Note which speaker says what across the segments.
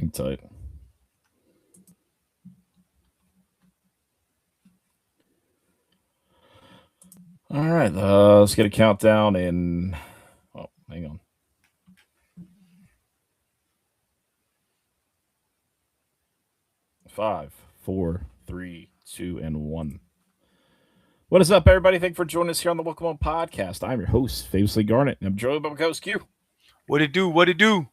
Speaker 1: Hang tight. All right, let's get a countdown in. Oh, hang on. 5, 4, 3, 2, and 1. What is up, everybody? Thank you for joining us here on the Welcome Home Podcast. I'm your host, Famously Garnet, and I'm joined by my co-host Q.
Speaker 2: What it do? What it do?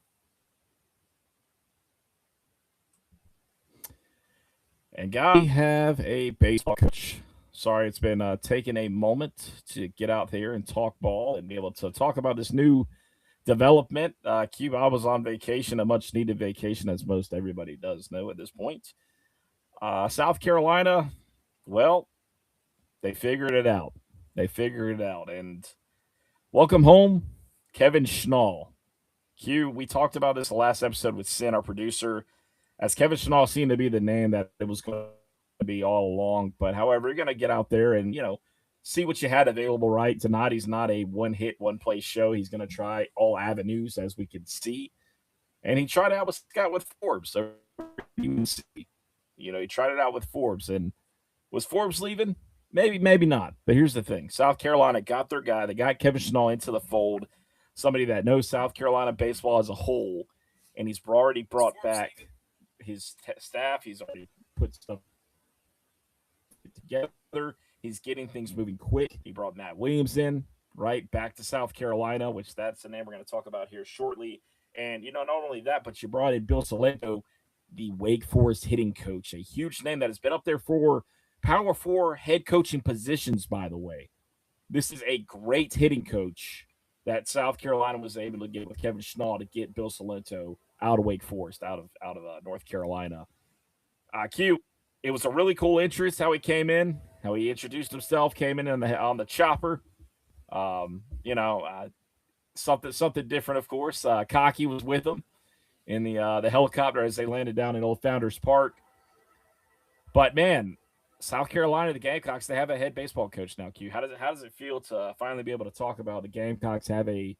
Speaker 1: And guys, we have a baseball coach. Sorry, it's been taking a moment to get out there and talk ball and be able to talk about this new development. Q, I was on vacation, a much needed vacation, as most everybody does know at this point. South Carolina, well, they figured it out. They figured it out. And welcome home, Kevin Schnall. Q, we talked about this last episode with Sin, our producer, as Kevin Schnall seemed to be the name that it was going to be all along. But however, you're going to get out there and, see what you had available, right? Tonight, he's not a one hit, one play show. He's going to try all avenues, as we can see. And he tried it out with Scott with Forbes. So you can see, he tried it out with Forbes. And was Forbes leaving? Maybe, maybe not. But here's the thing: South Carolina got their guy. They got Kevin Schnall into the fold, somebody that knows South Carolina baseball as a whole, and he's already brought back his staff. He's already put stuff together. He's getting things moving quick. He brought Matt Williams in, right, back to South Carolina, which that's the name we're going to talk about here shortly. And, not only that, but you brought in Bill Salento, the Wake Forest hitting coach, a huge name that has been up there for Power 4 head coaching positions, by the way. This is a great hitting coach that South Carolina was able to get with Kevin Schnall to get Bill Salento out of Wake Forest, out of North Carolina. Q, it was a really cool interest how he came in, how he introduced himself, came in on the chopper. Something different, of course. Cocky was with him in the helicopter as they landed down in Old Founders Park. But man, South Carolina, the Gamecocks, they have a head baseball coach now. Q, how does it feel to finally be able to talk about the Gamecocks have a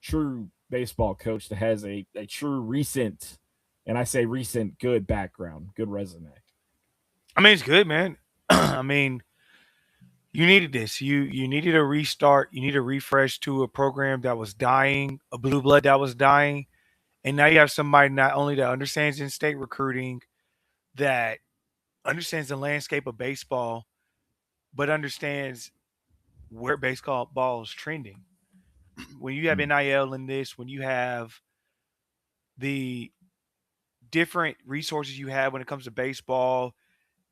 Speaker 1: true baseball coach that has a true recent, and I say recent, good background, good resume?
Speaker 2: I mean, it's good, man. I mean, you needed this. You needed a restart. You need a refresh to a program that was dying, a blue blood that was dying, and now you have somebody not only that understands in-state recruiting, that understands the landscape of baseball, but understands where baseball ball is trending. When you have NIL in this, when you have the different resources you have when it comes to baseball,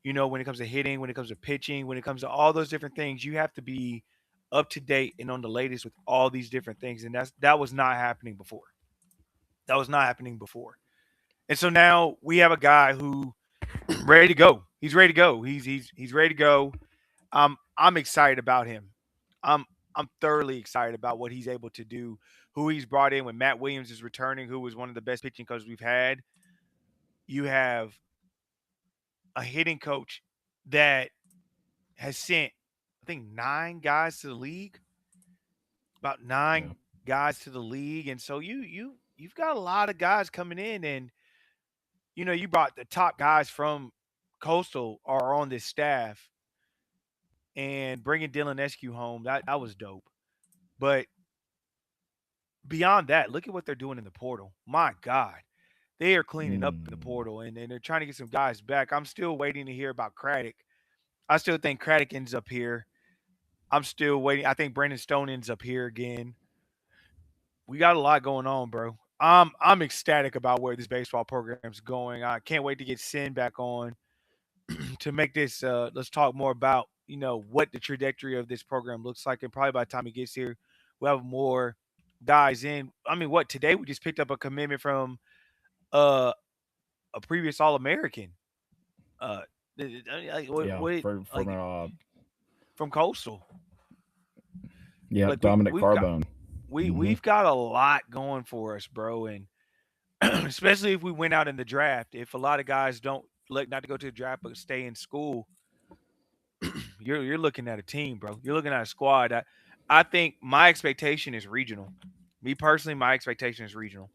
Speaker 2: when it comes to hitting, when it comes to pitching, when it comes to all those different things, you have to be up to date and on the latest with all these different things. And that was not happening before. That was not happening before. And so now we have a guy who ready to go. He's ready to go. He's ready to go. I'm excited about him. I'm I'm thoroughly excited about what he's able to do, who he's brought in when Matt Williams is returning, who was one of the best pitching coaches we've had. You have a hitting coach that has sent, I think, 9 guys to the league, about
Speaker 1: Yeah.
Speaker 2: 9 guys to the league, and so you've got a lot of guys coming in, and you brought the top guys from Coastal are on this staff, and bringing Dylan Eskew home that was dope. But beyond that, look at what they're doing in the portal. My God, they are cleaning up in the
Speaker 1: Mm.
Speaker 2: portal, and they're trying to get some guys back. I'm still waiting to hear about Craddock. I still think Craddock ends up here. I'm still waiting. I think Brandon Stone ends up here again. We got a lot going on, bro. I'm ecstatic about where this baseball program's going. I can't wait to get Sin back on to make this. Let's talk more about what the trajectory of this program looks like, and probably by the time he gets here, we'll have more guys in. I mean, what today we just picked up a commitment from uh, a previous All American. Uh, like
Speaker 1: Yeah, from
Speaker 2: like from Coastal.
Speaker 1: yeah,
Speaker 2: Like
Speaker 1: Dominic Carbone. Hmm.
Speaker 2: we've got a lot going for us, bro, and especially if we went out in the draft. If a lot of guys don't like not to go to the draft but stay in school, you're looking at a team, bro. You're looking at a squad. I think my expectation is regional. Me personally, my expectation is regional.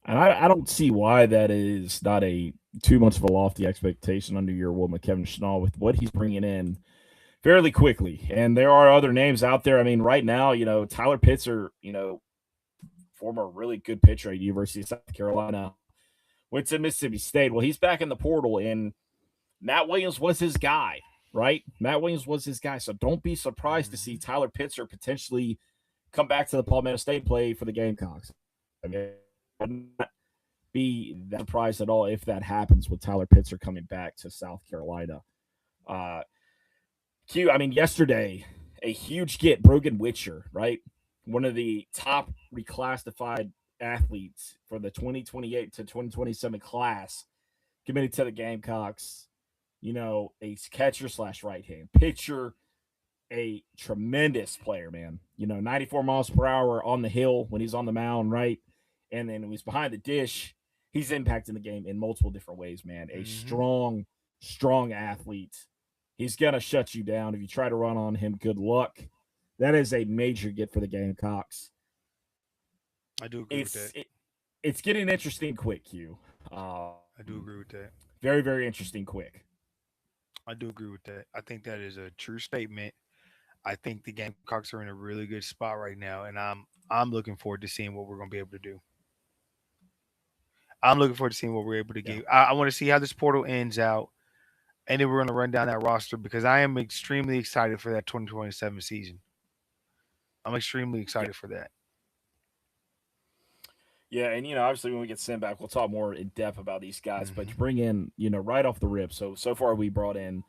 Speaker 1: And I don't see why that is not a too much of a lofty expectation under your woman Kevin Schnall with what he's bringing in fairly quickly. And there are other names out there. I mean, right now, Tyler Pitzer, former really good pitcher at University of South Carolina, went to Mississippi State. Well, he's back in the portal, and Matt Williams was his guy, right? Matt Williams was his guy. So don't be surprised to see
Speaker 2: Mhm.
Speaker 1: Tyler Pitzer potentially come back to the Palmetto State play for the Gamecocks. I mean, I would not be that surprised at all if that happens with Tyler Pitzer coming back to South Carolina. Uh, I mean, yesterday, a huge get, Brogan Witcher, right? One of the top reclassified athletes for the 2028 to 2027 class committed to the Gamecocks. A catcher slash right hand pitcher, a tremendous player, man. 94 miles per hour on the hill when he's on the mound, right? And then when he's behind the dish, he's impacting the game in multiple different ways, man. A
Speaker 2: Mhm.
Speaker 1: strong, strong athlete. He's going to shut you down. If you try to run on him, good luck. That is a major get for the Gamecocks.
Speaker 2: I do agree with
Speaker 1: It's
Speaker 2: that.
Speaker 1: it, it's getting interesting quick, Q.
Speaker 2: I do agree with that.
Speaker 1: Very, very interesting quick.
Speaker 2: I do agree with that. I think that is a true statement. I think the Gamecocks are in a really good spot right now, and I'm looking forward to seeing what we're going to be able to do. I'm looking forward to seeing what we're able to
Speaker 1: Yeah.
Speaker 2: get. I want to see how this portal ends out, and then we're going to run down that roster because I am extremely excited for that 2027 season. I'm extremely
Speaker 1: Yeah.
Speaker 2: excited for that.
Speaker 1: Yeah, and obviously when we get sent back, we'll talk more in depth about these guys. But you
Speaker 2: Hmm.
Speaker 1: bring in, right off the rip. So far we brought in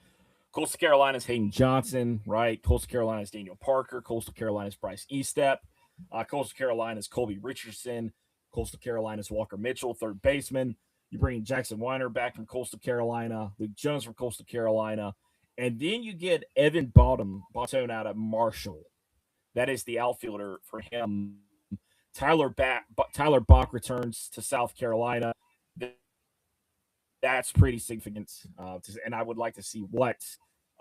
Speaker 1: Coastal Carolina's Hayden Johnson, right? Coastal Carolina's Daniel Parker, Coastal Carolina's Bryce Estep, Coastal Carolina's Colby Richardson, Coastal Carolina's Walker Mitchell, third baseman. You bring Jackson Weiner back from Coastal Carolina, Luke Jones from Coastal Carolina, and then you get Evan Bottom out of Marshall. That is the outfielder for him. Tyler Bach returns to South Carolina. That's pretty significant. And I would like to see what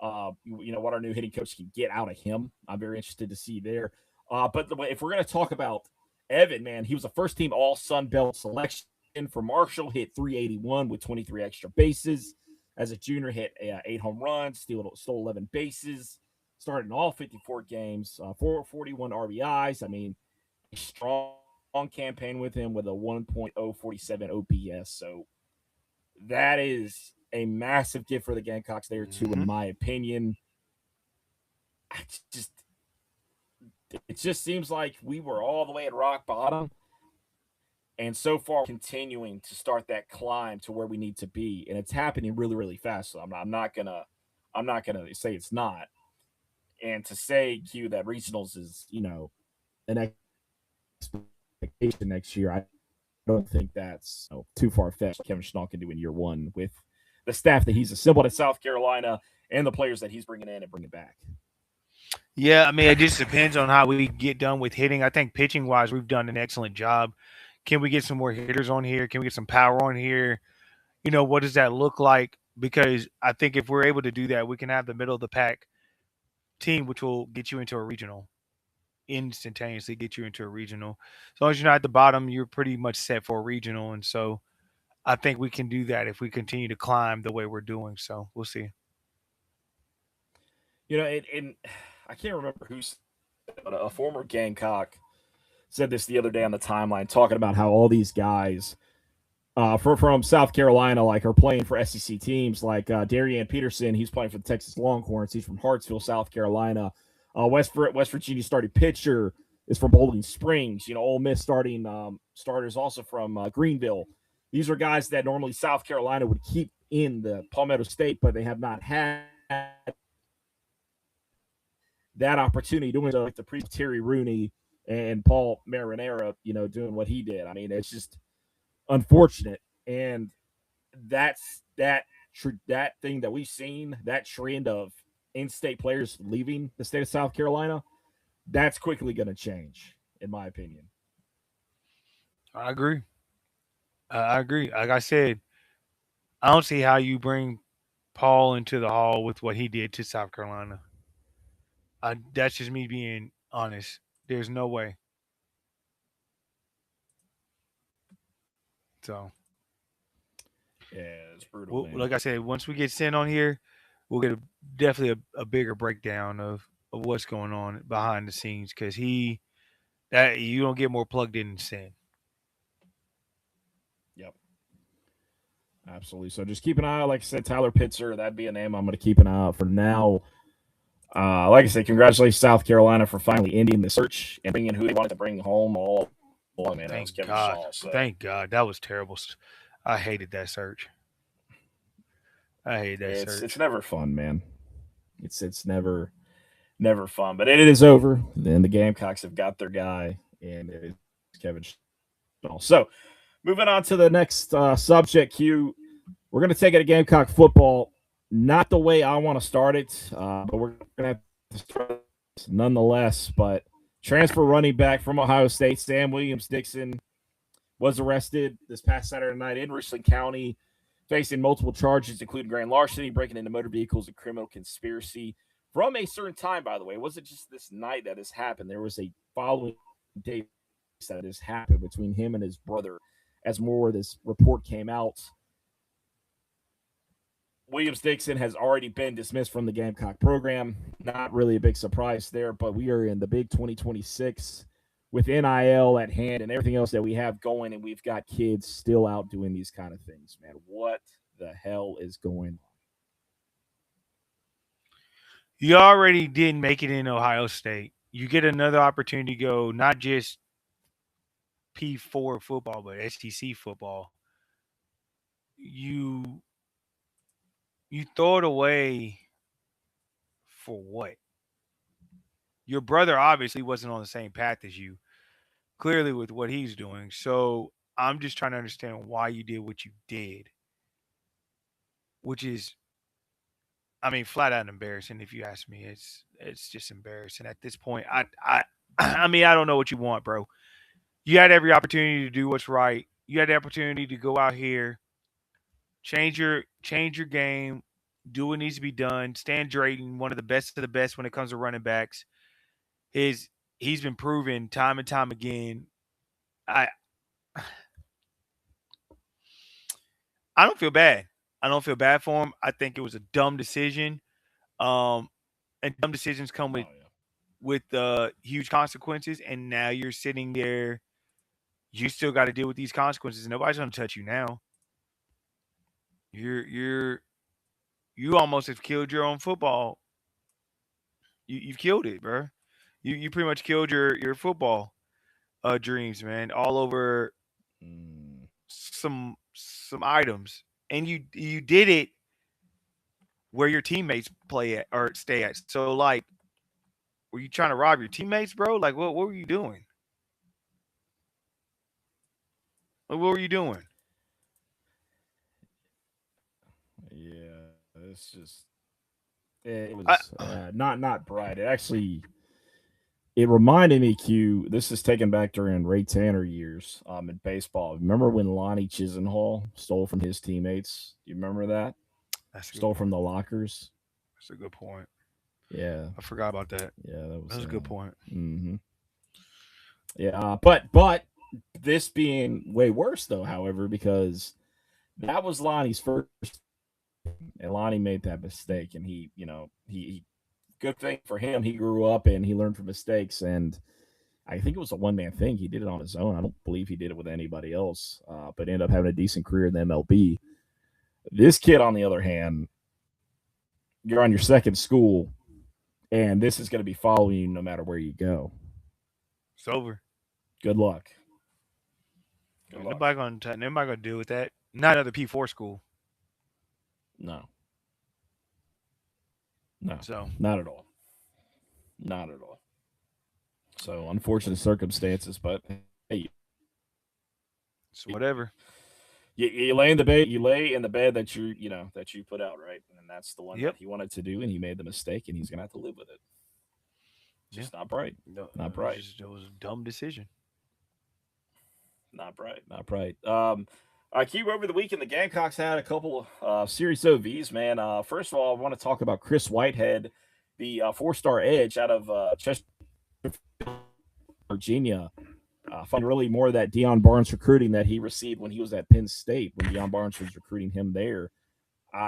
Speaker 1: our new hitting coach can get out of him. I'm very interested to see there. But if we're going to talk about Evan, man, he was a first team All Sun Belt selection for Marshall. Hit 381 with 23 extra bases. As a junior, hit 8 home runs, stole 11 bases. Started in all 54 games, 441 RBIs. I mean, strong campaign with him with a 1.047 OPS. So that is a massive gift for the Gamecocks there too, in
Speaker 2: Hmm.
Speaker 1: my opinion. I just it just seems like we were all the way at rock bottom, and so far continuing to start that climb to where we need to be, and it's happening really, really fast. So I'm not gonna say it's not, and to say Q that regionals is an expectation next year. I don't think that's too far fetched. Kevin Schnall can do in year one with the staff that he's assembled at South Carolina and the players that he's bringing in and bringing back.
Speaker 2: Yeah, I mean, it just depends on how we get done with hitting. I think pitching wise, we've done an excellent job. Can we get some more hitters on here? Can we get some power on here? What does that look like? Because I think if we're able to do that, we can have the middle of the pack team, which will get you into a regional instantaneously, get you into a regional. As long as you're not at the bottom, you're pretty much set for a regional. And so I think we can do that if we continue to climb the way we're doing. So we'll see.
Speaker 1: And I can't remember who said it, but a former Gamecock said this the other day on the timeline, talking about how all these guys from South Carolina are playing for SEC teams, like Darian Peterson. He's playing for the Texas Longhorns. He's from Hartsville, South Carolina. West Virginia starting pitcher is from Bowling Springs. Ole Miss starters also from Greenville. These are guys that normally South Carolina would keep in the Palmetto State, but they have not had that opportunity doing so, like the pre Terry Rooney and Paul Marinera, doing what he did. I mean, it's just unfortunate, and that thing that we've seen, that trend of in-state players leaving the state of South Carolina, that's quickly going to change, in my opinion.
Speaker 2: I agree. I agree. Like I said, I don't see how you bring Paul into the hall with what he did to South Carolina. That's just me being honest. There's no way. So
Speaker 1: Yeah, it's brutal, man.
Speaker 2: like I said, once we get Sin on here, we'll get definitely a bigger breakdown of what's going on behind the scenes because that you don't get more plugged in than Sin.
Speaker 1: Yep. Absolutely. So just keep an eye out. Like I said, Tyler Pitzer, that'd be a name I'm going to keep an eye out for now. Like I said, congratulations, South Carolina, for finally ending the search and bringing who they wanted to bring home all along, man. That was
Speaker 2: Thank
Speaker 1: Kevin
Speaker 2: God.
Speaker 1: Shaw. So.
Speaker 2: Thank God. That was terrible. I hated that search. I hate that search.
Speaker 1: It's never fun, man. It's never fun. But it is over. Then the Gamecocks have got their guy, and it's Kevin Shaw. So moving on to the next subject, Q. We're going to take it to Gamecock football. Not the way I want to start it, but we're going to have to start it nonetheless. But transfer running back from Ohio State, Sam Williams-Dixon, was arrested this past Saturday night in Richland County, facing multiple charges, including grand larceny, breaking into motor vehicles, and criminal conspiracy. From a certain time, by the way, it wasn't just this night that this happened. There was a following day that this happened between him and his brother. As more of this report came out, Williams-Dixon has already been dismissed from the Gamecock program. Not really a big surprise there, but we are in the big 2026 with NIL at hand and everything else that we have going, and we've got kids still out doing these kind of things, man. What the hell is going on?
Speaker 2: You already didn't make it in Ohio State. You get another opportunity to go not just P4 football, but STC football. You throw it away for what? Your brother obviously wasn't on the same path as you, clearly with what he's doing. So I'm just trying to understand why you did what you did, which is, I mean, flat out embarrassing. If you ask me, it's just embarrassing at this point. I mean, I don't know what you want, bro. You had every opportunity to do what's right. You had the opportunity to go out here, change your game, do what needs to be done. Stan Drayton, one of the best when it comes to running backs. He's been proven time and time again. I don't feel bad. I don't feel bad for him. I think it was a dumb decision. And dumb decisions come with huge consequences. And now you're sitting there. You still got to deal with these consequences. Nobody's going to touch you now. You almost have killed your own football. You've killed it, bro. You pretty much killed your football dreams, man. All over some items, and you did it where your teammates play at or stay at. So, like, were you trying to rob your teammates, bro? Like, what were you doing? Like, what were you doing?
Speaker 1: Yeah, it's just it was not bright. It reminded me, Q. This is taken back during Ray Tanner years in baseball. Remember when Lonnie Chisenhall stole from his teammates? You remember that? Stole from the lockers.
Speaker 2: That's a good point.
Speaker 1: Yeah,
Speaker 2: I forgot about that.
Speaker 1: Yeah, that
Speaker 2: was a good point.
Speaker 1: Mm-hmm. Yeah, but this being way worse though, however, because that was Lonnie's first, and Lonnie made that mistake, and he good thing for him, he grew up and he learned from mistakes, and I think it was a one-man thing. He did it on his own. I don't believe he did it with anybody else, but ended up having a decent career in the MLB. This kid, on the other hand, you're on your second school, and this is going to be following you no matter where you go.
Speaker 2: It's over.
Speaker 1: Good luck.
Speaker 2: Nobody gonna deal with that. Not another P4 school.
Speaker 1: No.
Speaker 2: So
Speaker 1: not at all. Not at all. So unfortunate circumstances, but hey,
Speaker 2: it's whatever.
Speaker 1: You lay in the bed. You lay in the bed that you put out, right? And that's the one that he wanted to do, and he made the mistake, and he's gonna have to live with it. Just not bright.
Speaker 2: No,
Speaker 1: not bright.
Speaker 2: It was a dumb decision.
Speaker 1: Not bright. Not bright. Q, over the weekend, the Gamecocks had a couple Series OVs, man. First of all, I want to talk about Chris Whitehead, the four-star edge out of Chester, Virginia. find really more of that Deion Barnes recruiting that he received when he was at Penn State, when Deion Barnes was recruiting him there.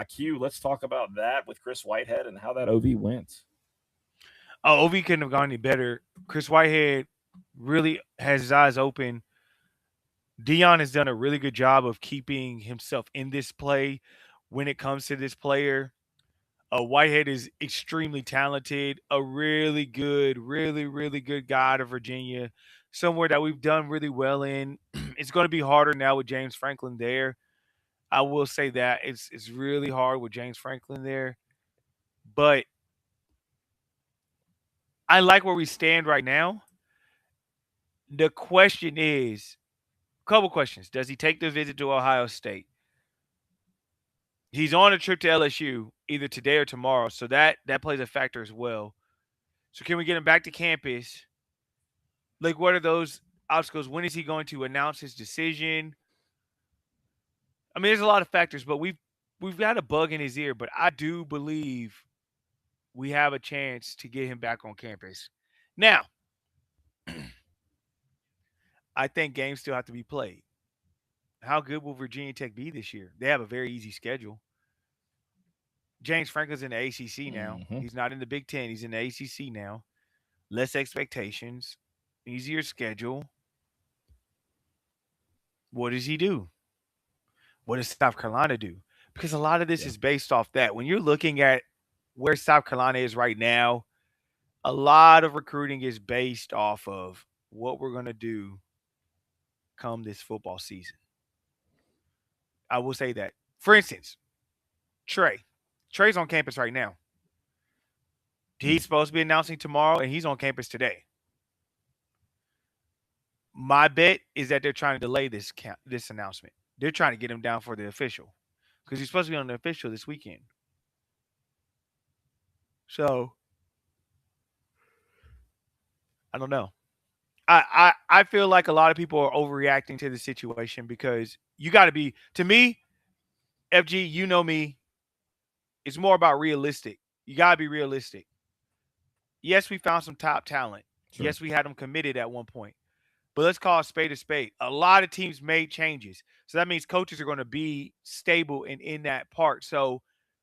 Speaker 1: Q, let's talk about that with Chris Whitehead and how that OV went.
Speaker 2: Oh, OV couldn't have gone any better. Chris Whitehead really has his eyes open. Dion has done a really good job of keeping himself in this play when it comes to this player. Whitehead is extremely talented, a really good, really good guy out of Virginia, somewhere that we've done really well in. It's going to be harder now with James Franklin there. I will say that it's really hard with James Franklin there, but I like where we stand right now. The question is, a couple questions. Does he take the visit to Ohio State? He's on a trip to LSU either today or tomorrow, so that plays a factor as well. So can we get him back to campus? Like, what are those obstacles? When is he going to announce his decision? I mean, there's a lot of factors, but we've got a bug in his ear. But I do believe we have a chance to get him back on campus. Now, I think games still have to be played. How good will Virginia Tech be this year? They have a very easy schedule. James Franklin's in the ACC now.
Speaker 1: Mm-hmm.
Speaker 2: He's not in the Big Ten. He's in the ACC now. Less expectations, easier schedule. What does he do? What does South Carolina do? Because a lot of this is based off that. When you're looking at where South Carolina is right now, a lot of recruiting is based off of what we're going to do come this football season. I will say that. For instance, Trey's on campus right now. He's supposed to be announcing tomorrow, and he's on campus today. My bet is that they're trying to delay this announcement. They're trying to get him down for the official because he's supposed to be on the official this weekend. So, I don't know. I feel like a lot of people are overreacting to the situation because you got to be, to me, FG, you know me, it's more about realistic. You got to be realistic. Yes, we found some top talent. Sure. Yes, we had them committed at one point. But let's call a spade a spade. A lot of teams made changes. So that means coaches are going to be stable in that part. So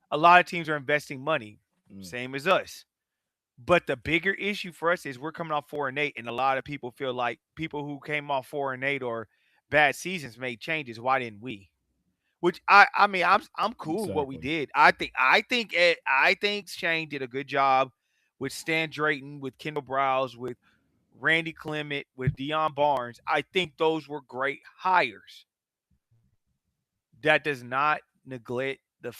Speaker 2: a lot of teams are investing money, same as us. But the bigger issue for us is we're coming off 4-8, and a lot of people feel like people who came off 4-8 or bad seasons made changes. Why didn't we? Which I mean, I'm cool with what we did. I think Shane did a good job with Stan Drayton, with Kendall Browse, with Randy Clement, with Deion Barnes. I think those were great hires. That does not negate the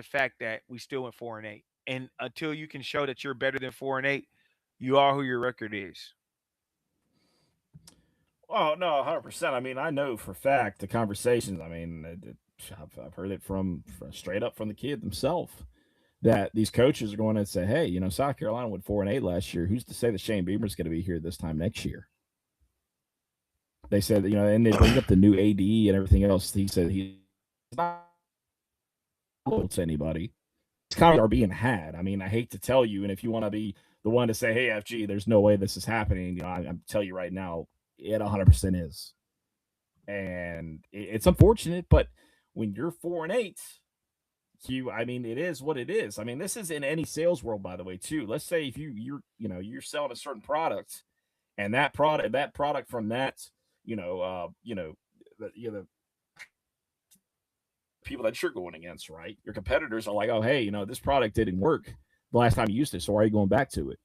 Speaker 2: fact that we still went 4-8. And until you can show that you're better than 4-8, you are who your record is.
Speaker 1: Oh no, 100%. I mean, I know for fact the conversations. I mean, I've heard it from straight up from the kid himself that these coaches are going to say, "Hey, you know, South Carolina went 4-8 last year. Who's to say that Shane Beamer's going to be here this time next year?" They said, you know, and they bring up the new AD and everything else. He said he's not loyal to anybody. Comments are being had. I mean, I hate to tell you, and if you want to be the one to say, "Hey, FG, there's no way this is happening," you know, I'm tell you right now, it 100% is, and it's unfortunate. But when you're 4-8, I mean, it is what it is. I mean, this is in any sales world, by the way, too. Let's say if you're selling a certain product, and that product from that, the people that you're going against, right? Your competitors are like, "Oh, hey, you know, this product didn't work the last time you used it, so why are you going back to it?"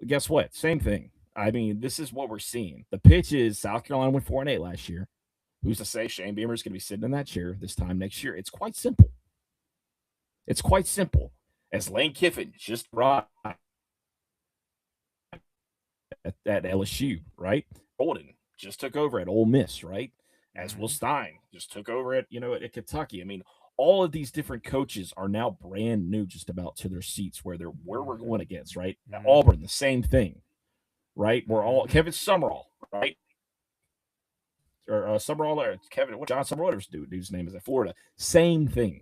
Speaker 1: Guess what? Same thing. I mean, this is what we're seeing. The pitch is South Carolina went 4-8 last year. Who's to say Shane Beamer is going to be sitting in that chair this time next year? It's quite simple. It's quite simple. As Lane Kiffin just brought at LSU, right? Golden just took over at Ole Miss, right? As Will Stein just took over at Kentucky. I mean, all of these different coaches are now brand new just about to their seats where we're going against, right? Auburn, the same thing, right? We're all Kevin Summerall, right? Or Summerall or Kevin, what John Summerall's dude's name is at Florida. Same thing.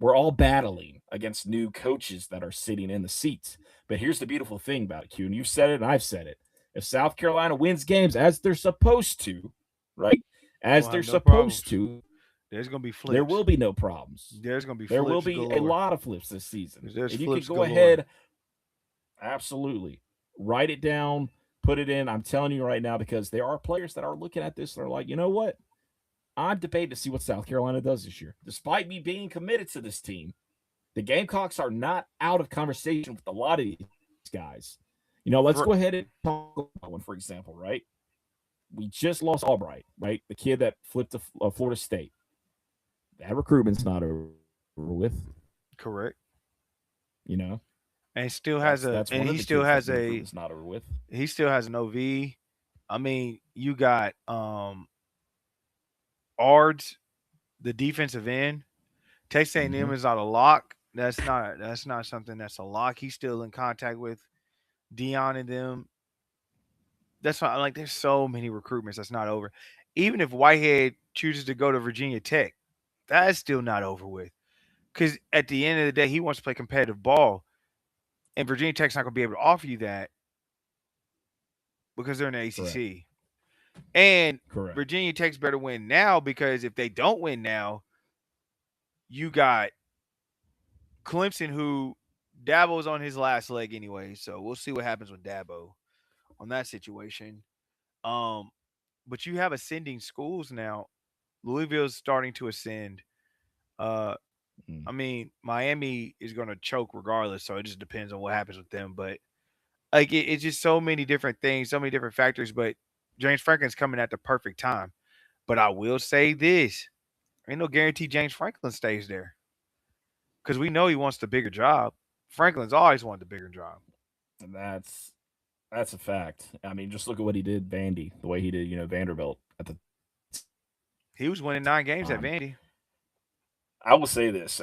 Speaker 1: We're all battling against new coaches that are sitting in the seats. But here's the beautiful thing about it, Q, and you've said it and I've said it. If South Carolina wins games as they're supposed to, right?
Speaker 2: We're
Speaker 1: As
Speaker 2: gonna
Speaker 1: they're
Speaker 2: have no
Speaker 1: supposed
Speaker 2: problems.
Speaker 1: to,
Speaker 2: There's gonna be
Speaker 1: there will
Speaker 2: flips.
Speaker 1: be no problems.
Speaker 2: There's gonna be
Speaker 1: There will
Speaker 2: flips
Speaker 1: be a
Speaker 2: galore.
Speaker 1: lot of flips this season.
Speaker 2: There's
Speaker 1: And you can
Speaker 2: flips
Speaker 1: go
Speaker 2: galore.
Speaker 1: ahead, absolutely, write it down, put it in. I'm telling you right now, because there are players that are looking at this and are like, you know what? I'm debating to see what South Carolina does this year. Despite me being committed to this team, the Gamecocks are not out of conversation with a lot of these guys. Let's
Speaker 2: For
Speaker 1: go ahead and talk about one, for example, right? We just lost Albright, right? The kid that flipped to Florida State. That recruitment's not over with.
Speaker 2: correct.
Speaker 1: You know,
Speaker 2: And still has
Speaker 1: that's
Speaker 2: a
Speaker 1: one
Speaker 2: and
Speaker 1: of
Speaker 2: he
Speaker 1: the
Speaker 2: still
Speaker 1: kids that
Speaker 2: has
Speaker 1: the
Speaker 2: a
Speaker 1: recruitment's not over with.
Speaker 2: he still has an OV. I mean, you got Ards, the defensive end. Texas A&M
Speaker 1: Mm-hmm.
Speaker 2: is not a lock. That's not something that's a lock. He's still in contact with Dion and them. That's why I'm like, there's so many recruitments that's not over. Even if Whitehead chooses to go to Virginia Tech, that's still not over with. Because at the end of the day, he wants to play competitive ball, and Virginia Tech's not going to be able to offer you that because they're in the
Speaker 1: Correct.
Speaker 2: ACC. And
Speaker 1: Correct.
Speaker 2: Virginia Tech's better win now because if they don't win now, you got Clemson, who Dabo's on his last leg anyway. So we'll see what happens with Dabo on that situation. Um, but you have ascending schools now. Louisville's starting to ascend. Uh,
Speaker 1: Mm.
Speaker 2: I mean, Miami is going to choke regardless, so it just depends on what happens with them. But like, it's just so many different things, so many different factors. But James Franklin's coming at the perfect time. But I will say this: ain't no guarantee James Franklin stays there because we know he wants the bigger job. Franklin's always wanted the bigger job.
Speaker 1: And that's a fact. I mean, just look at what he did, Vandy, the way he did, Vanderbilt at the
Speaker 2: He was winning 9 games at
Speaker 1: time.
Speaker 2: Vandy.
Speaker 1: I will say this: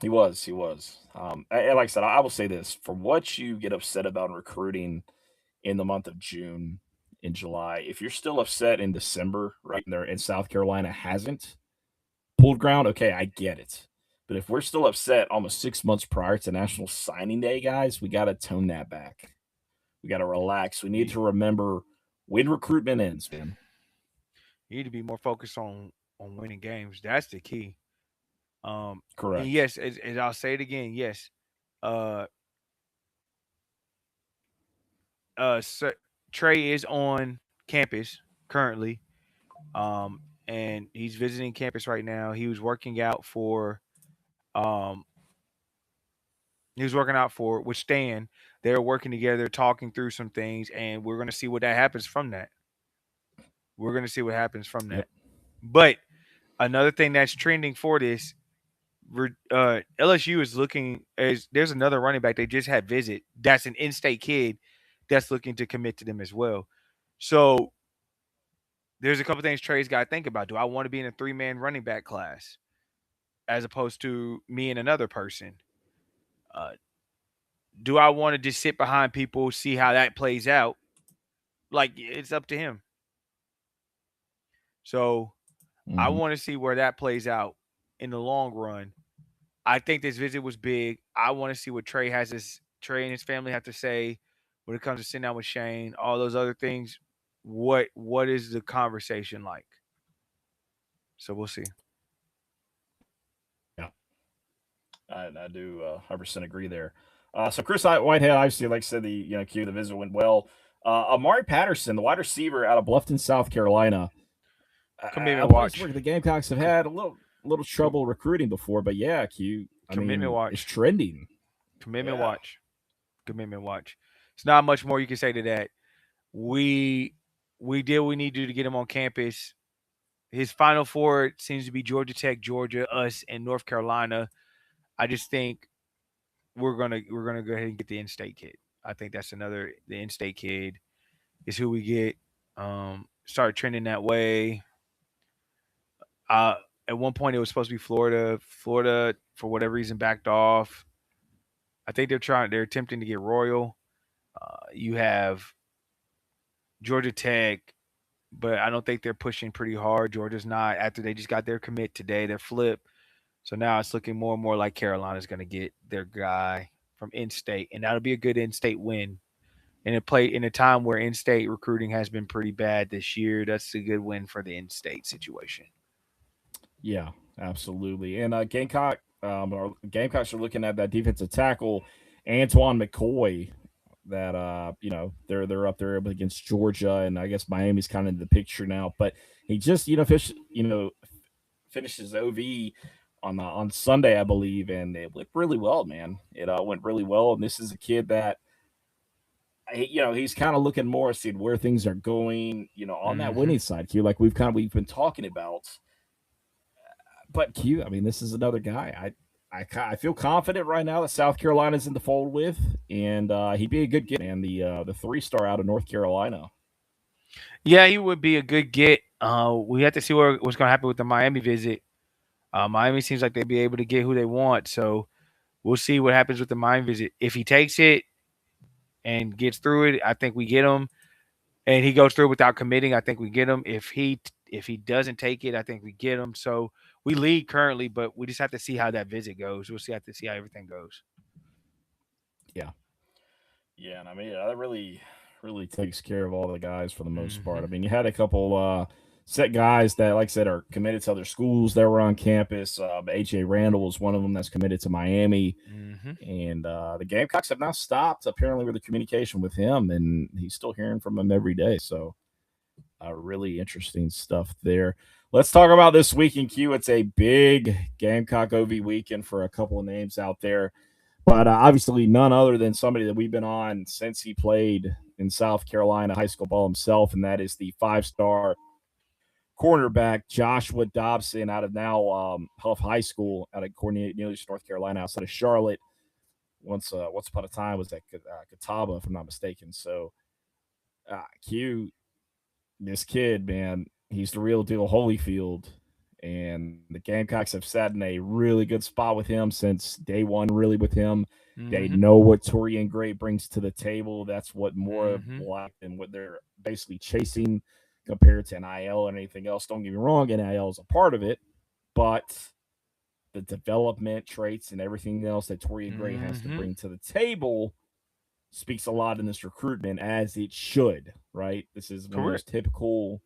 Speaker 1: he was. And like I said, I will say this: for what you get upset about in recruiting in the month of June, in July, if you're still upset in December, right there, and South Carolina hasn't pulled ground, okay, I get it. But if we're still upset almost 6 months prior to National Signing Day, guys, we got to tone that back. We got to relax. We need
Speaker 2: You,
Speaker 1: to remember when recruitment ends, man.
Speaker 2: you need to be more focused on winning games. That's the key. Um, and
Speaker 1: Correct.
Speaker 2: yes, as I'll say it again, yes, uh, Sir, Trey is on campus currently, um, and he's visiting campus right now. Um, he was working out for with Stan. They're working together, talking through some things, and we're going to see what that happens from that. We're going to see what happens from
Speaker 1: Yep.
Speaker 2: that. But another thing that's trending for this, LSU is looking as there's another running back they just had visit. That's an in-state kid that's looking to commit to them as well. So there's a couple things Trey's got to think about. Do I want to be in a 3-man running back class as opposed to me and another person? Uh, do I want to just sit behind people, see how that plays out? Like it's up to him. So I
Speaker 1: Mm-hmm.
Speaker 2: want to see where that plays out in the long run. I think this visit was big. I want to see what Trey and his family have to say when it comes to sitting down with Shane, all those other things. What is the conversation like? So we'll see.
Speaker 1: Yeah, I do 100% agree there. So Chris Whitehead, obviously, like I said, the visit went well. Amari Patterson, the wide receiver out of Bluffton, South Carolina,
Speaker 2: Commitment
Speaker 1: a place
Speaker 2: watch.
Speaker 1: where the Gamecocks have
Speaker 2: Co-
Speaker 1: had a little
Speaker 2: com-
Speaker 1: trouble recruiting before, but yeah, Q. I
Speaker 2: commitment
Speaker 1: mean, it's
Speaker 2: watch.
Speaker 1: trending.
Speaker 2: Commitment
Speaker 1: Yeah.
Speaker 2: watch. Commitment watch. It's not much more you can say to that. We we did what we need to do to get him on campus. His final four seems to be Georgia Tech, Georgia, us, and North Carolina. I just think we're gonna go ahead and get the in-state kid. I think that's another the in-state kid is who we get. Start trending that way. Uh, at one point it was supposed to be Florida. Florida for whatever reason backed off. I think they're attempting to get Royal. You have Georgia Tech, but I don't think they're pushing pretty hard. Georgia's not after they just got their commit today. Their flip. So now it's looking more and more like Carolina's going to get their guy from in-state, and that'll be a good in-state win in a time where in-state recruiting has been pretty bad this year. That's a good win for the in-state situation.
Speaker 1: Yeah, absolutely. And Gamecocks are looking at that defensive tackle, Antoine McCoy. That they're up there against Georgia, and I guess Miami's kind of in the picture now. But he just finished his OV on Sunday, I believe, and it went really well, man. It went really well, and this is a kid that he's kind of looking more at seeing where things are going, on that
Speaker 2: Mm-hmm.
Speaker 1: winning side. Q, like we've been talking about. But Q, I mean, this is another guy. I feel confident right now that South Carolina's in the fold with, and he'd be a good get, man. The 3-star out of North Carolina.
Speaker 2: Yeah, he would be a good get. We have to see what's going to happen with the Miami visit. Miami seems like they'd be able to get who they want, so we'll see what happens with the Miami visit. If he takes it and gets through it, I think we get him. And he goes through without committing, I think we get him. If he doesn't take it, I think we get him. So we lead currently, but we just have to see how that visit goes. Have to see how everything goes.
Speaker 1: Yeah, yeah, and I mean that really takes care of all the guys for the most part. I
Speaker 2: Mm-hmm.
Speaker 1: mean, you had a couple set guys that, like I said, are committed to other schools that were on campus. AJ Randall is one of them that's committed to Miami.
Speaker 2: Mm-hmm.
Speaker 1: And the Gamecocks have not stopped apparently with the communication with him, and he's still hearing from him every day. So really interesting stuff there. Let's talk about this weekend, Q. It's a big Gamecock OV weekend for a couple of names out there, but obviously none other than somebody that we've been on since he played in South Carolina high school ball himself, and that is the 5-star cornerback Joshua Dobson out of now Huff High School out of Cornelius, North Carolina, outside of Charlotte. Once upon a time was at Catawba, if I'm not mistaken. So, Q, this kid, man, he's the real deal, Holyfield, and the Gamecocks have sat in a really good spot with him since day one. Really, with him, they
Speaker 2: Mm-hmm.
Speaker 1: know what Torian Gray brings to the table. That's what more
Speaker 2: Mm-hmm.
Speaker 1: like and what they're basically chasing compared to NIL and anything else. Don't get me wrong, NIL is a part of it, but the development traits and everything else that Torian Gray has to
Speaker 2: Mm-hmm.
Speaker 1: bring to the table speaks a lot in this recruitment, as it should, right? This is one of those
Speaker 2: Correct.
Speaker 1: typical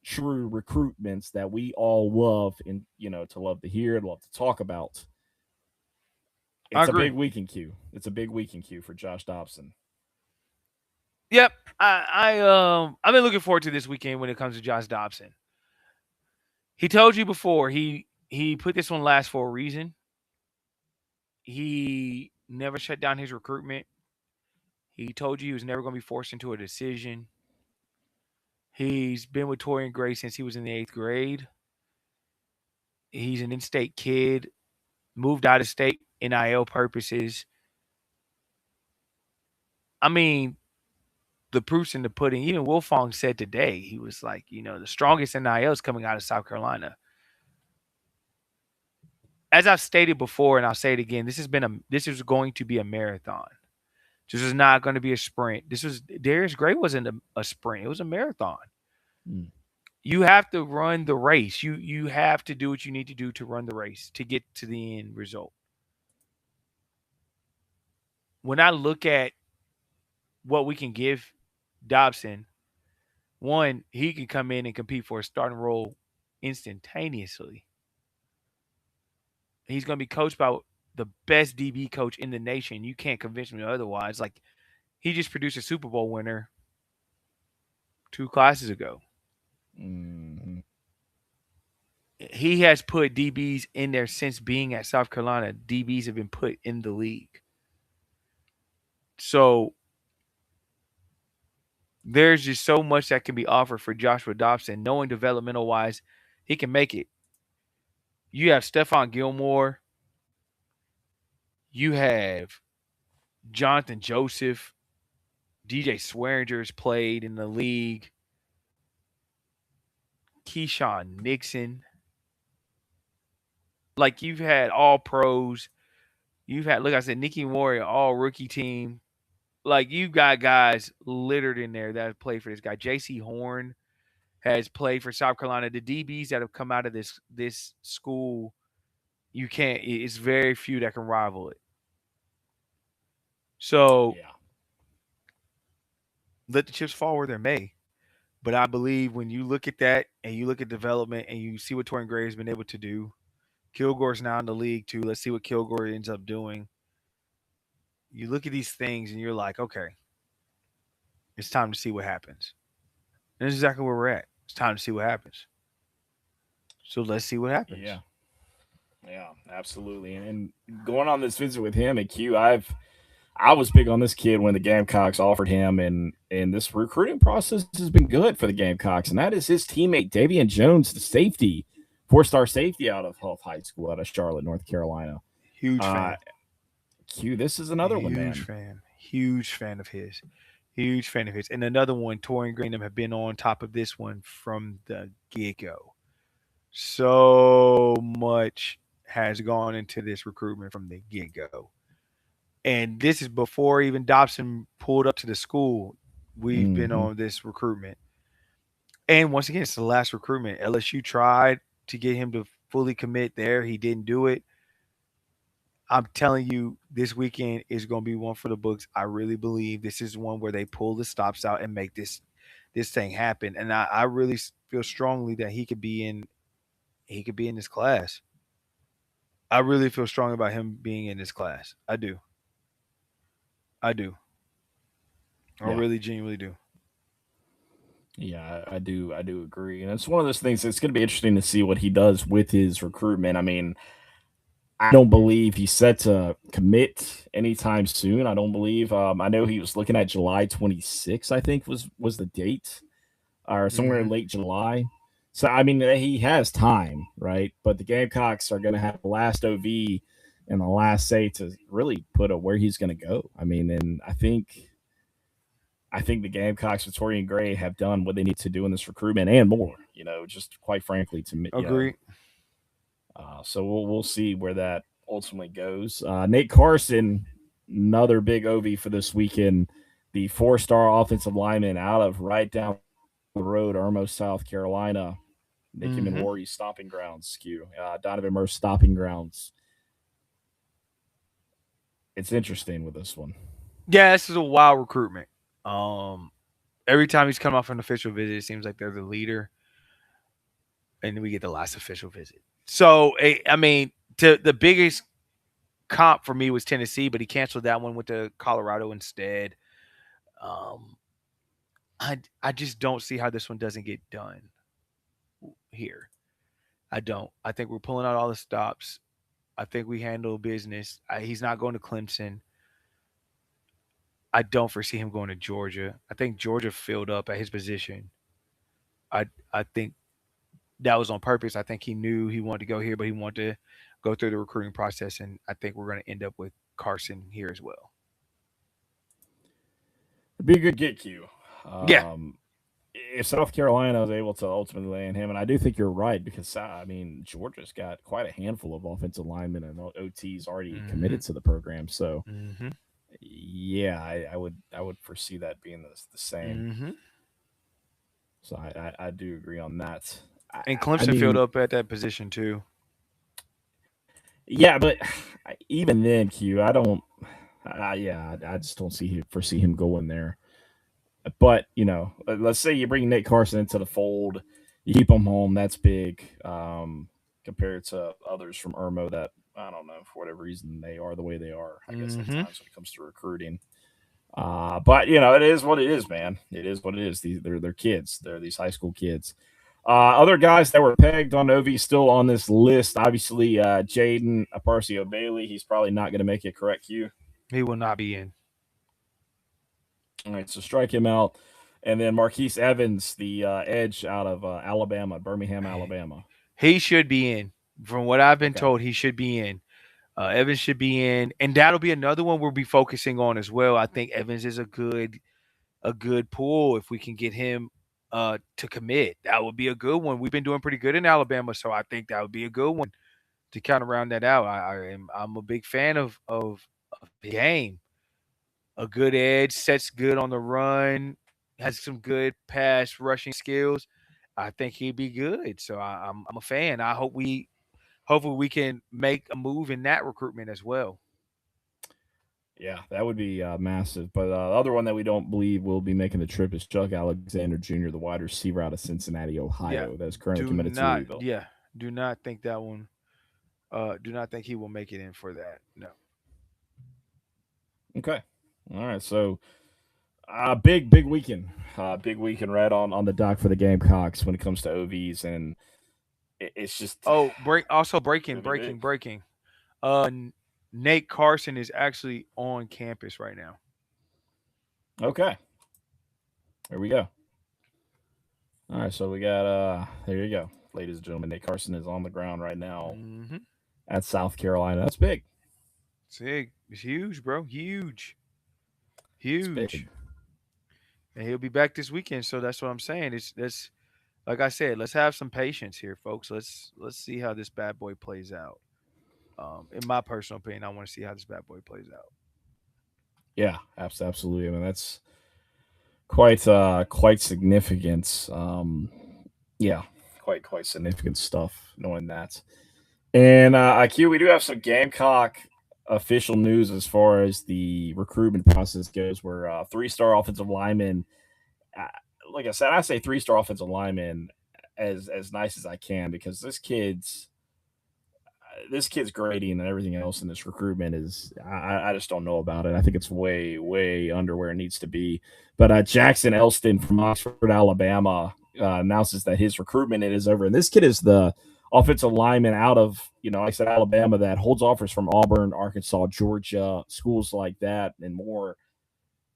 Speaker 1: true recruitments that we all love and to love to hear, love to talk about.
Speaker 2: I
Speaker 1: It's a
Speaker 2: agree.
Speaker 1: big weekend queue. It's a big weekend queue for Josh Dobson.
Speaker 2: Yep. I've been looking forward to this weekend when it comes to Josh Dobson. He told you before he put this one last for a reason. He never shut down his recruitment. He told you he was never going to be forced into a decision. He's been with Torian Gray since he was in the 8th grade. He's an in-state kid, moved out of state NIL purposes. I mean, the proof's in the pudding. Even Wilfong said today, he was like, the strongest NIL is coming out of South Carolina. As I've stated before, and I'll say it again, this is going to be a marathon. This is not going to be a sprint. Darius Gray wasn't a sprint; it was a marathon.
Speaker 1: Mm.
Speaker 2: You have to run the race. You have to do what you need to do to run the race to get to the end result. When I look at what we can give Dobson, one, he can come in and compete for a starting role instantaneously. He's going to be coached by the best DB coach in the nation. You can't convince me otherwise. Like, he just produced a Super Bowl winner 2 classes ago.
Speaker 1: Mm-hmm.
Speaker 2: He has put DBs in there since being at South Carolina. DBs have been put in the league. So there's just so much that can be offered for Joshua Dobson. Knowing developmental wise, he can make it. You have Stephon Gilmore. You have Jonathan Joseph. DJ Swearinger's played in the league. Keyshawn Nixon. Like, you've had all pros. You've had, look, I said, Nicky Warrior, all rookie team. Like, you've got guys littered in there that have played for this guy. J.C. Horn has played for South Carolina. The DBs that have come out of this school, you can't. It's very few that can rival it. So
Speaker 1: Yeah.
Speaker 2: let the chips fall where they may. But I believe when you look at that and you look at development and you see what Torian Gray has been able to do, Kilgore's now in the league too. Let's see what Kilgore ends up doing. You look at these things and you're like, okay, it's time to see what happens. And that's exactly where we're at. It's time to see what happens. So let's see what happens.
Speaker 1: Yeah. Yeah, absolutely. And going on this visit with him at I was big on this kid when the Gamecocks offered him, and this recruiting process has been good for the Gamecocks, and that is his teammate Davian Jones, the safety, 4-star safety out of Health High School out of Charlotte, North Carolina.
Speaker 2: Huge
Speaker 1: Uh,
Speaker 2: fan.
Speaker 1: This is another one,
Speaker 2: Huge
Speaker 1: man.
Speaker 2: fan. Huge fan of his. Huge fan of his. And another one, Torian Gray and them have been on top of this one from the get go. So much has gone into this recruitment from the get go. And this is before even Dobson pulled up to the school. We've been
Speaker 1: Hmm.
Speaker 2: on this recruitment. And once again, it's the last recruitment. LSU tried to get him to fully commit there. He didn't do it. I'm telling you, this weekend is going to be one for the books. I really believe this is one where they pull the stops out and make this thing happen. And I really feel strongly that he could be in this class. I really feel strong about him being in this class. I do. I do. I
Speaker 1: Yeah.
Speaker 2: really genuinely do.
Speaker 1: Yeah, I do. I do agree, and it's one of those things. It's going to be interesting to see what he does with his recruitment. I mean, I don't believe he's set to commit anytime soon. I don't believe. I know he was looking at July 26th, I think was the date, or somewhere in
Speaker 2: Hmm.
Speaker 1: late July. So I mean, he has time, right? But the Gamecocks are going to have the last OV and the last say to really put a where he's going to go. I mean, and I think the Gamecocks with Torian Gray have done what they need to do in this recruitment and more. Just quite frankly, to me,
Speaker 2: Agree.
Speaker 1: so we'll see where that ultimately goes. Nate Carson, another big OV for this weekend. The 4-star offensive lineman out of right down the road, Irmo, South Carolina. Nick him in
Speaker 2: Hmm.
Speaker 1: Warriors stomping grounds. Donovan Murray's stomping grounds. It's interesting with this one.
Speaker 2: Yeah, this is a wild recruitment. Um, every time he's come off an official visit, it seems like they're the leader, and then we get the last official visit. So, I mean, the biggest comp for me was Tennessee, but he canceled that one with the Colorado instead. Um, I just don't see how this one doesn't get done here. I don't. I think we're pulling out all the stops. I think we handle business. He's not going to Clemson. I don't foresee him going to Georgia. I think Georgia filled up at his position. I think that was on purpose. I think he knew he wanted to go here, but he wanted to go through the recruiting process, and I think we're going to end up with Carson here as well.
Speaker 1: It'd be a good get, Q.
Speaker 2: Yeah.
Speaker 1: If South Carolina is able to ultimately land him, and I do think you're right because I mean Georgia's got quite a handful of offensive linemen and OTs already
Speaker 2: Hmm.
Speaker 1: committed to the program. So
Speaker 2: Hmm.
Speaker 1: yeah, I would foresee that being the same.
Speaker 2: Hmm.
Speaker 1: So I do agree on that. I,
Speaker 2: And
Speaker 1: I
Speaker 2: Clemson filled
Speaker 1: mean,
Speaker 2: up at that position too.
Speaker 1: yeah, but even then, Q, I don't. I just don't foresee him going there. But let's say you bring Nick Carson into the fold, you keep him home. That's big compared to others from Irmo that I don't know for whatever reason they are the way they are. I guess at
Speaker 2: Hmm.
Speaker 1: times when it comes to recruiting. But it is what it is, man. It is what it is. They're kids. They're these high school kids. Other guys that were pegged on Ovi still on this list. Obviously, Jaden Aparcio Bailey. He's probably not going to make it. Correct, you.
Speaker 2: He will not be in.
Speaker 1: All right, so strike him out. And then Marquise Evans, the edge out of Alabama, Birmingham, Alabama.
Speaker 2: He should be in. From what I've been
Speaker 1: Okay.
Speaker 2: told, he should be in. Evans should be in, and that'll be another one we'll be focusing on as well. I think Evans is a good pull if we can get him to commit. That would be a good one. We've been doing pretty good in Alabama, so I think that would be a good one to kind of round that out. I'm a big fan of the game. A good edge, sets good on the run, has some good pass rushing skills. I think he'd be good. So I'm a fan. Hopefully we can make a move in that recruitment as well.
Speaker 1: Yeah, that would be massive. But the other one that we don't believe will be making the trip is Chuck Alexander Jr., the wide receiver out of Cincinnati,
Speaker 2: Yeah.
Speaker 1: Ohio, that is currently
Speaker 2: Do
Speaker 1: committed to
Speaker 2: not.
Speaker 1: Louisville.
Speaker 2: Yeah. Do not think that one. Do not think he will make it in for that. No.
Speaker 1: Okay. All right. So, big weekend. Big weekend right on the dock for the Gamecocks when it comes to OVs. And it's just
Speaker 2: Oh, break. Also breaking,
Speaker 1: going to be big.
Speaker 2: breaking, breaking. Nate Carson is actually on campus right now.
Speaker 1: Okay. There we go. All right. So we got, there you go. Ladies and gentlemen, Nate Carson is on the ground right now
Speaker 2: Mm-hmm.
Speaker 1: at South Carolina. That's big.
Speaker 2: It's big. It's huge, bro. Huge.
Speaker 1: It's big.
Speaker 2: Huge. And he'll be back this weekend. So that's what I'm saying. It's that's like I said. Let's have some patience here, folks. Let's see how this bad boy plays out. In my personal opinion, I want to see how this bad boy plays out.
Speaker 1: Yeah, absolutely. I mean, that's quite significant. Yeah, quite significant stuff. Knowing that, and IQ, we do have some Gamecock official news as far as the recruitment process goes. Where 3-star offensive lineman, uh, like I said, I say 3-star offensive lineman as nice as I can because this kid's grading and everything else in this recruitment is I just don't know about it. I think it's way under where it needs to be. But Jackson Elston from Oxford, Alabama, announces that his recruitment is over, and this kid is the offensive lineman out of like I said Alabama that holds offers from Auburn, Arkansas, Georgia, schools like that, and more.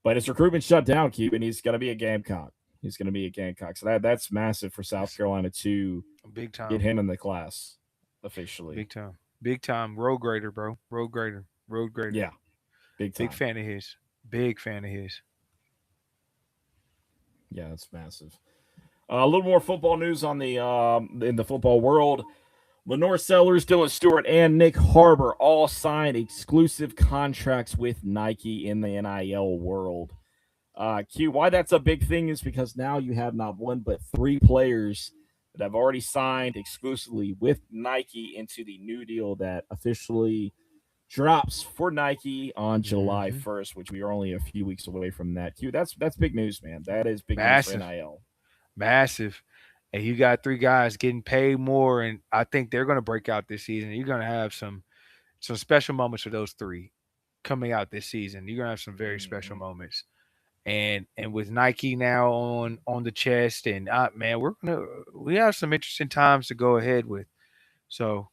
Speaker 1: But his recruitment shut down, Cube, and he's going to be a Gamecock. He's going to be a Gamecock. So that's massive for South
Speaker 2: That's
Speaker 1: Carolina to
Speaker 2: big
Speaker 1: get
Speaker 2: time.
Speaker 1: him in the class officially.
Speaker 2: Big time. Big time. Road grader, bro. Road grader. Road grader.
Speaker 1: Yeah, big
Speaker 2: Big
Speaker 1: time.
Speaker 2: fan of his. Big fan of his.
Speaker 1: Yeah, it's massive. A little more football news on the in the football world. Lenore Sellers, Dylan Stewart, and Nick Harbor all signed exclusive contracts with Nike in the NIL world. Q, why that's a big thing is because now you have not one but three players that have already signed exclusively with Nike into the new deal that officially drops for Nike on July
Speaker 2: Hmm.
Speaker 1: 1st, which we are only a few weeks away from that. Q, that's big news, man. That is big news for
Speaker 2: Massive.
Speaker 1: NIL.
Speaker 2: Massive. And you got three guys getting paid more, and I think they're gonna break out this season. You're gonna have some special moments for those three coming out this season. You're gonna have some very special
Speaker 1: Mm-hmm.
Speaker 2: moments. And with Nike now on the chest, and man, we have some interesting times to go ahead with. So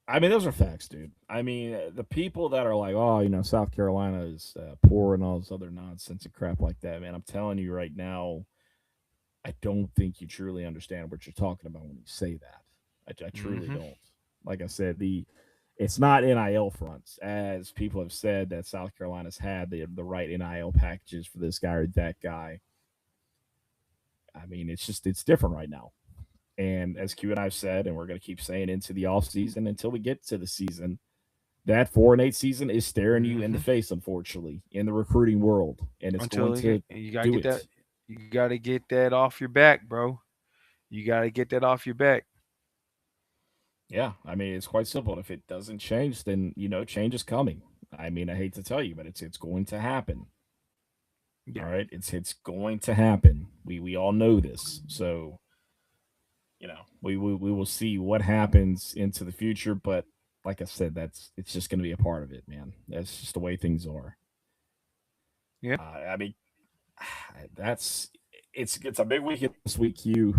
Speaker 1: I mean, those are facts, dude. I mean, the people that are like, oh, South Carolina is poor and all this other nonsense and crap like that, man. I'm telling you right now, I don't think you truly understand what you're talking about when you say that. I truly
Speaker 2: hmm
Speaker 1: don't. Like I said, it's not NIL fronts, as people have said that South Carolina's had the right NIL packages for this guy or that guy. I mean, it's different right now. And as Q and I've said, and we're going to keep saying into the off season until we get to the season, that 4-8 season is staring you in the
Speaker 2: hmm
Speaker 1: face, unfortunately, in the recruiting world, and it's going
Speaker 2: until
Speaker 1: to
Speaker 2: you gotta
Speaker 1: do
Speaker 2: get that,
Speaker 1: it.
Speaker 2: you gotta get that off your back, bro. You gotta get that off your back.
Speaker 1: Yeah, I mean it's quite simple. If it doesn't change, then change is coming. I mean, I hate to tell you, but it's going to happen. All
Speaker 2: Yeah.
Speaker 1: right, it's going to happen. We all know this. So we will see what happens into the future. But like I said, it's just going to be a part of it, man. That's just the way things are.
Speaker 2: Yeah.
Speaker 1: I mean, that's it's a big weekend this week, Q,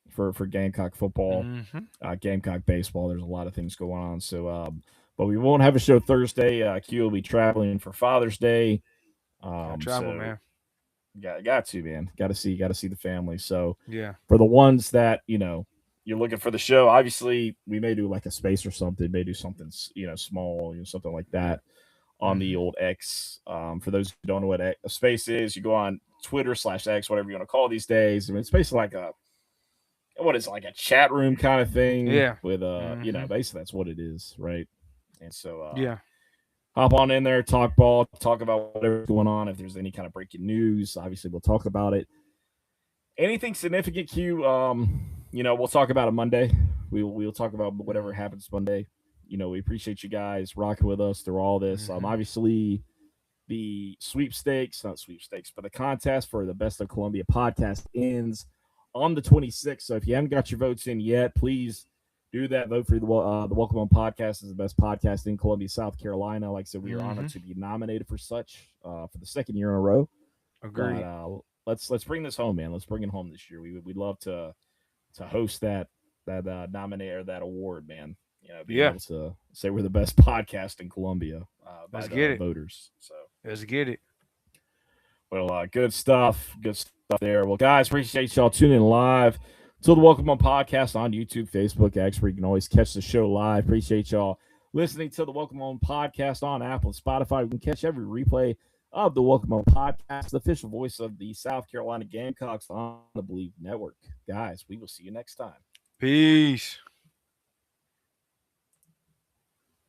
Speaker 1: for Gamecock football,
Speaker 2: hmm
Speaker 1: Gamecock baseball. There's a lot of things going on. So, but we won't have a show Thursday. Q will be traveling for Father's Day.
Speaker 2: Gotta travel,
Speaker 1: So
Speaker 2: man.
Speaker 1: got to, man. Got to see the family. So
Speaker 2: Yeah.
Speaker 1: for the ones that you're looking for the show, obviously we may do like a space or something. May do something small, something like that on the
Speaker 2: hmm
Speaker 1: old X. For those who don't know what a space is, you go on Twitter/X, whatever you want to call it these days. I mean, it's basically like what is it, like a chat room kind of thing
Speaker 2: Yeah.
Speaker 1: with
Speaker 2: hmm
Speaker 1: basically that's what it is, right? And so
Speaker 2: Yeah.
Speaker 1: hop on in there, talk ball, talk about whatever's going on. If there's any kind of breaking news, obviously we'll talk about it. Anything significant, Q? We'll talk about it Monday. We'll talk about whatever happens Monday. we appreciate you guys rocking with us through all this. Obviously, the but the contest for the Best of Columbia podcast ends on the 26th. So if you haven't got your votes in yet, please do that. Vote for the Welcome On podcast is the best podcast in Columbia, South Carolina. Like I said, we are honored to be nominated for such for the second year in a row.
Speaker 2: Agreed.
Speaker 1: But, let's bring this home, man. Let's bring it home this year. We'd love to host that nominate or that award, man. Being able to say we're the best podcast in Columbia by the voters. So
Speaker 2: let's get it.
Speaker 1: Well, good stuff there. Well, guys, appreciate y'all tuning in live to the Welcome On podcast on YouTube, Facebook, X, where you can always catch the show live. Appreciate y'all listening to the Welcome On podcast on Apple and Spotify. You can catch every replay of the Welcome On podcast, the official voice of the South Carolina Gamecocks on the Believe Network. Guys, we will see you next time.
Speaker 2: Peace.